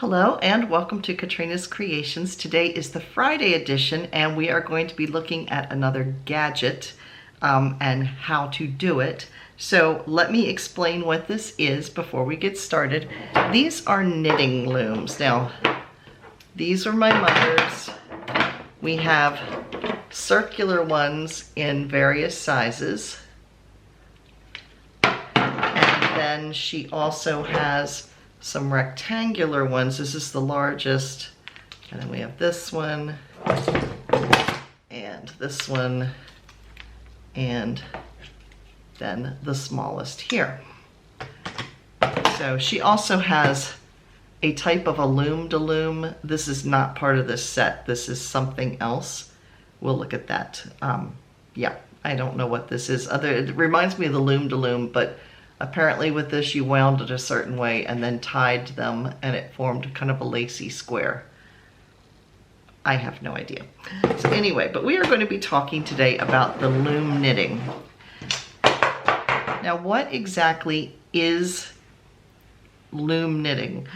Hello and welcome to Katrinas Creations. Today is the Friday edition and we are going to be looking at another gadget and how to do it. So let me explain what this is before we get started. These are knitting looms. Now, these are my mother's. We have circular ones in various sizes. And then she also has some rectangular ones. This is the largest, and then we have this one and this one and then the smallest here. So she also has a type of a loom to loom. This is not part of this set. This is something else. We'll look at that. Yeah, I don't know what this is. It reminds me of the loom to loom, but apparently with this you wound it a certain way and then tied them and it formed kind of a lacy square. I have no idea. So anyway, but we are going to be talking today about the loom knitting. Now, what exactly is loom knitting?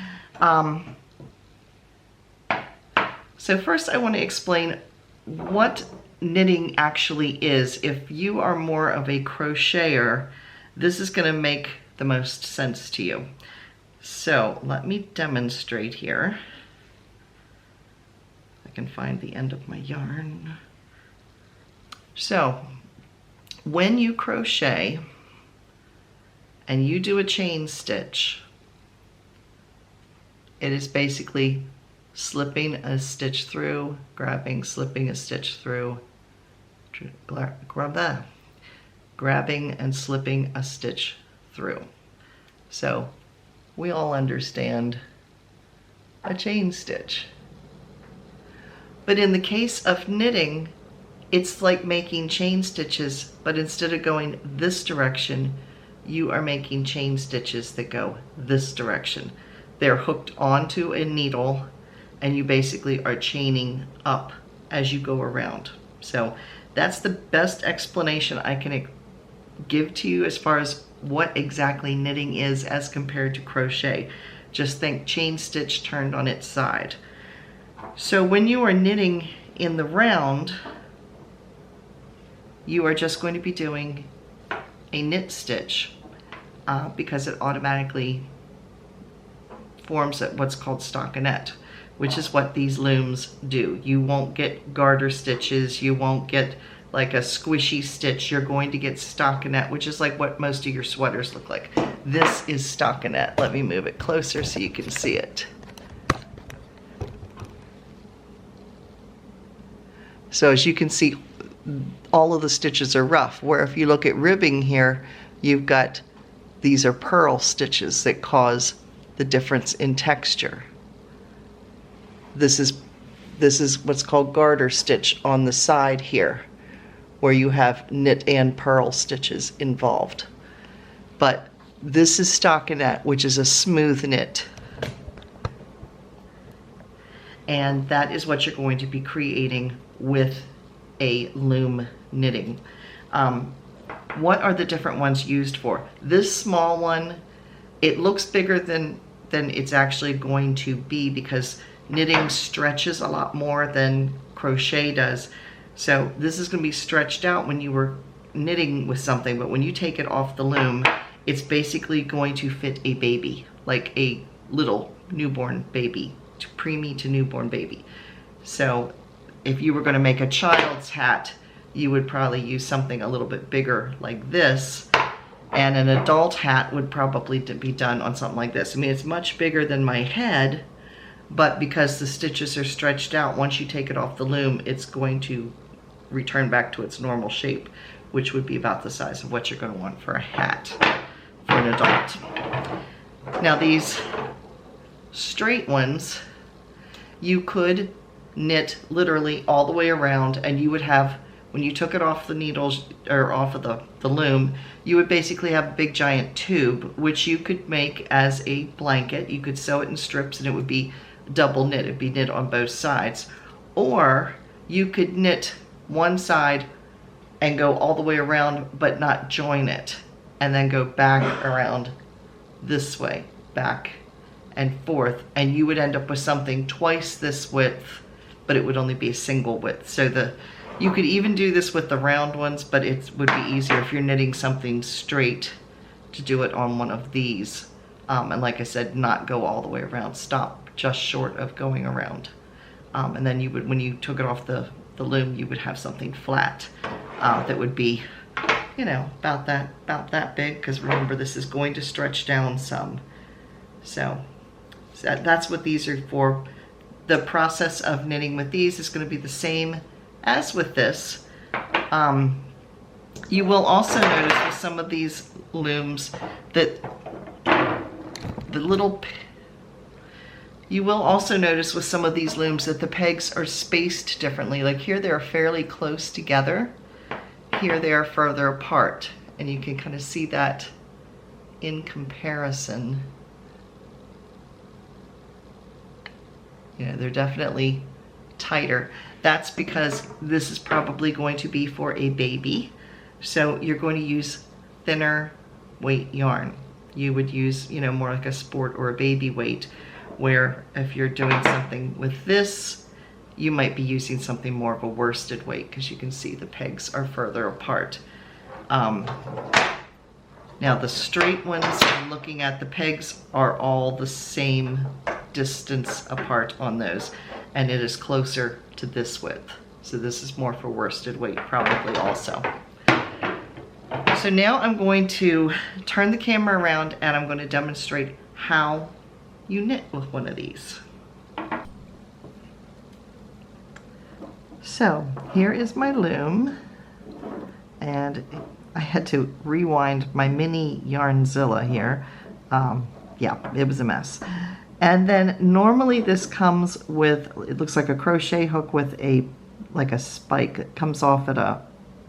So first I want to explain what knitting actually is. If you are more of a crocheter, this is going to make the most sense to you. So let me demonstrate here. I can find the end of my yarn. So when you crochet and you do a chain stitch, it is basically slipping a stitch through, grabbing, slipping a stitch through, grabbing and slipping a stitch through. So we all understand a chain stitch. But in the case of knitting, it's like making chain stitches, but instead of going this direction, you are making chain stitches that go this direction. They're hooked onto a needle and you basically are chaining up as you go around. So that's the best explanation I can give to you as far as what exactly knitting is as compared to crochet. Just think chain stitch turned on its side. So when you are knitting in the round, you are just going to be doing a knit stitch because it automatically forms at what's called stockinette, which is what these looms do. You won't get garter stitches, you won't get like a squishy stitch. You're going to get stockinette, which is like what most of your sweaters look like. This is stockinette. Let me move it closer so you can see it. So as you can see, all of the stitches are rough, where if you look at ribbing here, you've got, these are purl stitches that cause the difference in texture. This is what's called garter stitch on the side here, where you have knit and purl stitches involved. But this is stockinette, which is a smooth knit. And that is what you're going to be creating with a loom knitting. What are the different ones used for? This small one, it looks bigger than it's actually going to be because knitting stretches a lot more than crochet does. So this is going to be stretched out when you were knitting with something, but when you take it off the loom, it's basically going to fit a baby, like a little newborn baby, preemie to newborn baby. So if you were going to make a child's hat, you would probably use something a little bit bigger like this, and an adult hat would probably be done on something like this. I mean, it's much bigger than my head, but because the stitches are stretched out, once you take it off the loom, it's going to return back to its normal shape, which would be about the size of what you're going to want for a hat for an adult. Now these straight ones, you could knit literally all the way around, and you would have, when you took it off the needles or off of the loom, you would basically have a big giant tube, which you could make as a blanket. You could sew it in strips and it would be double knit. It'd be knit on both sides. Or you could knit one side and go all the way around but not join it, and then go back around this way, back and forth, and you would end up with something twice this width, but it would only be a single width. So you could even do this with the round ones, but it would be easier if you're knitting something straight to do it on one of these. And like I said, not go all the way around, stop just short of going around. And then you would, when you took it off the loom, you would have something flat that would be, you know, about that big, because remember, this is going to stretch down some. So that's what these are for. The process of knitting with these is going to be the same as with this. You will also notice with some of these looms that you will also notice with some of these looms that the pegs are spaced differently. Like here they're fairly close together. Here they are further apart. And you can kind of see that in comparison. You know, they're definitely tighter. That's because this is probably going to be for a baby. So you're going to use thinner weight yarn. You would use, you know, more like a sport or a baby weight, where if you're doing something with this, you might be using something more of a worsted weight, because you can see the pegs are further apart. Now the straight ones, I'm looking at, the pegs are all the same distance apart on those, and it is closer to this width. So this is more for worsted weight probably also. So now I'm going to turn the camera around and I'm going to demonstrate how you knit with one of these. So here is my loom, and I had to rewind my mini Yarnzilla here. Yeah, it was a mess. And then normally this comes with, it looks like a crochet hook with like a spike. It comes off at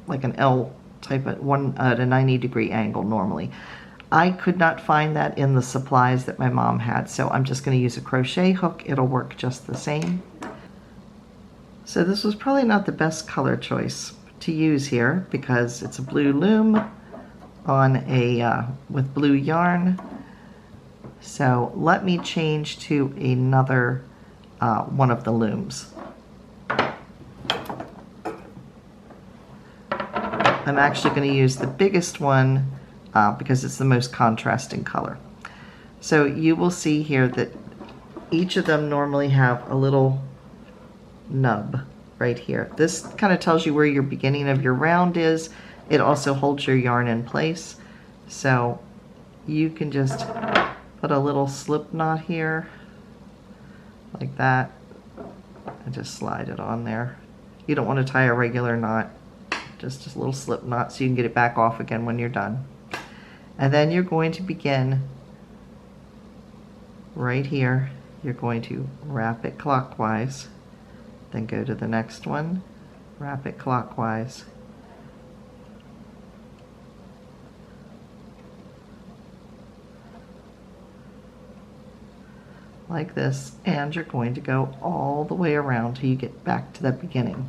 like an L type at a 90-degree angle normally. I could not find that in the supplies that my mom had, so I'm just going to use a crochet hook. It'll work just the same. So this was probably not the best color choice to use here, because it's a blue loom on with blue yarn. So let me change to another one of the looms. I'm actually going to use the biggest one because it's the most contrasting color. So you will see here that each of them normally have a little nub right here. This kind of tells you where your beginning of your round is. It also holds your yarn in place. So you can just put a little slip knot here like that and just slide it on there. You don't want to tie a regular knot, just a little slip knot so you can get it back off again when you're done. And then you're going to begin right here. You're going to wrap it clockwise, then go to the next one, wrap it clockwise, like this, and you're going to go all the way around till you get back to the beginning.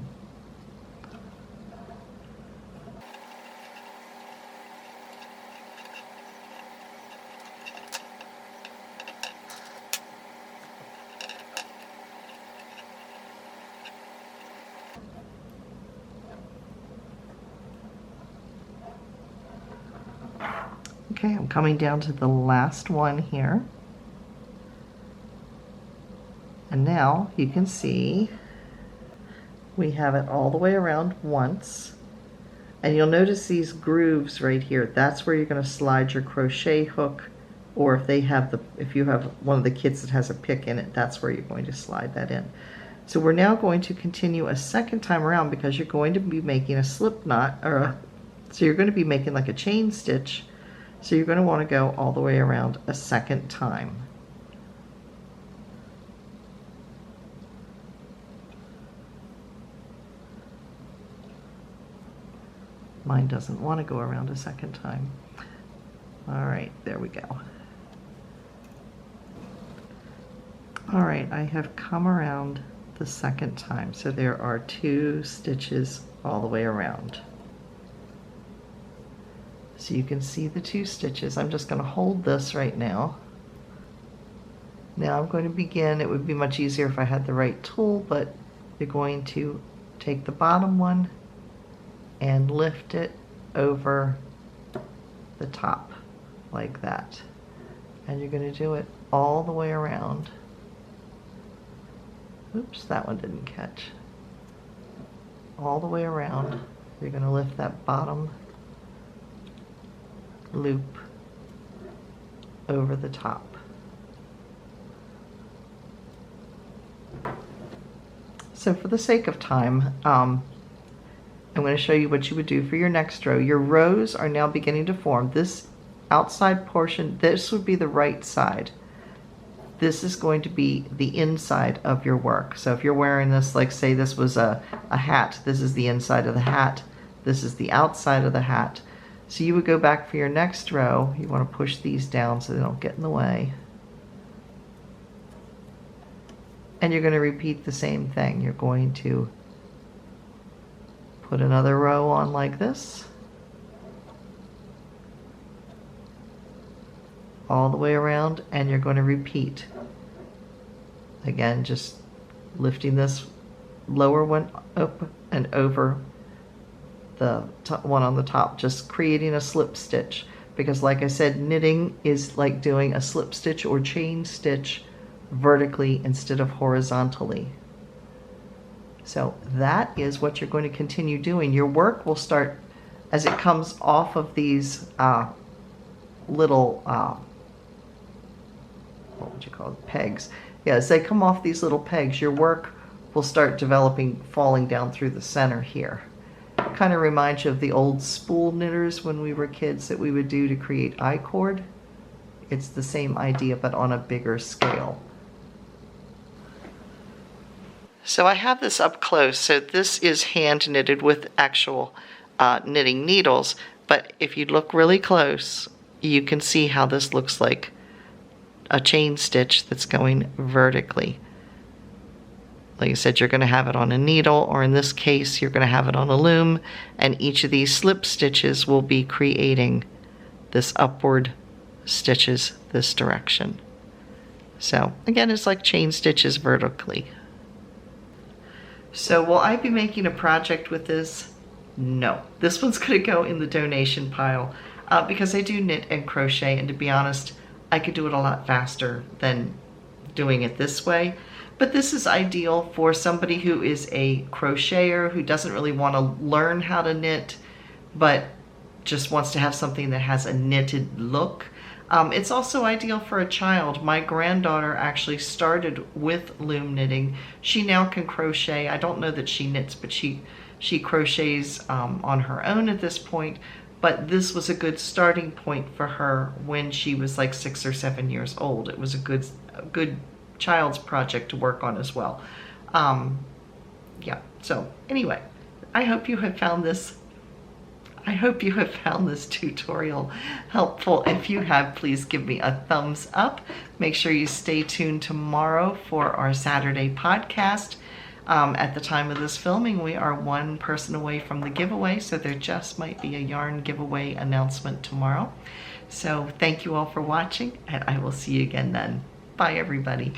Okay, I'm coming down to the last one here. And now you can see we have it all the way around once. And you'll notice these grooves right here. That's where you're going to slide your crochet hook, or if you have one of the kits that has a pick in it, that's where you're going to slide that in. So we're now going to continue a second time around, because you're going to be making a slip knot, so you're going to be making like a chain stitch. So you're going to want to go all the way around a second time. Mine doesn't want to go around a second time. All right, there we go. All right, I have come around the second time. So there are 2 stitches all the way around. So you can see the 2 stitches. I'm just going to hold this right now. Now I'm going to begin. It would be much easier if I had the right tool, but you're going to take the bottom one and lift it over the top like that. And you're going to do it all the way around. Oops, that one didn't catch. All the way around. You're going to lift that bottom loop over the top. So for the sake of time, I'm going to show you what you would do for your next row. Your rows are now beginning to form. This outside portion, this would be the right side. This is going to be the inside of your work. So if you're wearing this, like say this was a hat, this is the inside of the hat, this is the outside of the hat. So you would go back for your next row. You want to push these down so they don't get in the way. And you're going to repeat the same thing. You're going to put another row on like this, all the way around, and you're going to repeat. Again, just lifting this lower one up and over the one on the top, just creating a slip stitch. Because like I said, knitting is like doing a slip stitch or chain stitch vertically instead of horizontally. So that is what you're going to continue doing. Your work will start as it comes off of these little, what would you call it, pegs. Yeah, as they come off these little pegs, your work will start developing, falling down through the center here. It kind of reminds you of the old spool knitters when we were kids that we would do to create I-cord. It's the same idea, but on a bigger scale. So I have this up close. So this is hand knitted with actual knitting needles. But if you look really close, you can see how this looks like a chain stitch that's going vertically. Like I said, you're going to have it on a needle, or in this case, you're going to have it on a loom, and each of these slip stitches will be creating this upward stitches this direction. So again, it's like chain stitches vertically. So will I be making a project with this? No. This one's going to go in the donation pile because I do knit and crochet, and to be honest, I could do it a lot faster than doing it this way. But this is ideal for somebody who is a crocheter who doesn't really want to learn how to knit, but just wants to have something that has a knitted look. It's also ideal for a child. My granddaughter actually started with loom knitting. She now can crochet. I don't know that she knits, but she crochets on her own at this point. But this was a good starting point for her when she was like 6 or 7 years old. It was a good child's project to work on as well. Yeah, so anyway, I hope you have found this tutorial helpful. If you have, please give me a thumbs up. Make sure you stay tuned tomorrow for our Saturday podcast. At the time of this filming, we are one person away from the giveaway, so there just might be a yarn giveaway announcement tomorrow. So thank you all for watching, and I will see you again then. Bye, everybody.